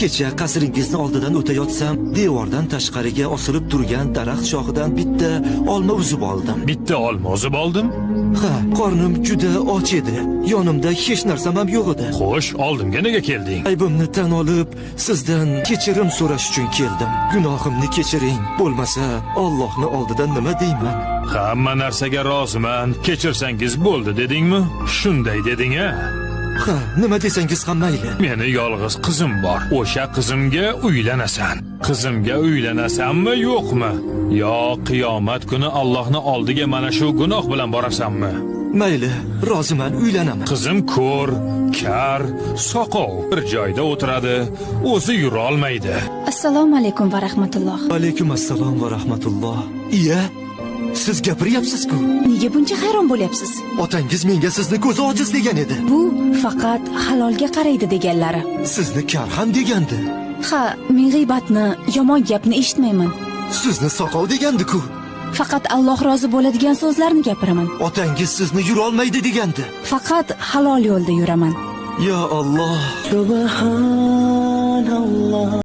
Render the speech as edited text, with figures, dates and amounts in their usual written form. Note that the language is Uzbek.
Kecha qasringizni oldidan o'tayotsam, devordan tashqariga osilib turgan daraxt shoxidan bitta olma uzib oldim. Bitta olma uzib oldim. Ha, qornim juda och edi. Yonimda hech narsam ham yo'q edi. Xo'sh, oldimga nega kelding? Aybimni tan olib, sizdan kechirim so'rash uchun keldim. Gunohimni kechiring. Bo'lmasa, Allohning oldidan nima deyman? Hamma narsaga roziman. Kechirsangiz bo'ldi dedingmi? Shunday deding-a? Ha, nima desangiz ham mayli. Meni yolg'iz qizim bor. O'sha qizimga uylanasan. Qizimga uylanasanmi, yo'qmi? Yo qiyomat kuni Allohning oldiga mana shu gunoh bilan borasanmi? Mayli, roziman, uylanaman. Qizim ko'r, kar, soqov. Bir joyda o'tiradi, o'zi yura olmaydi. Assalomu alaykum va rahmatulloh. Alaykum assalom va rahmatulloh. Iya, siz gapiryapsiz-ku. Nega buncha hayron bo'lyapsiz? Otangiz menga sizni ko'zi ojiz degan edi. Bu faqat halolga qaraydi deganlari. Sizni kar ham degandi. Ha, men g'iybatni, yomon gapni eshitmayman. Sizni soqov degandi-ku. Faqat Alloh rozi bo'ladigan so'zlarni gapiraman. Otangiz sizni yura olmaydi degandi. Faqat halol yo'lda yuraman. Ya Alloh. Subhanalloh.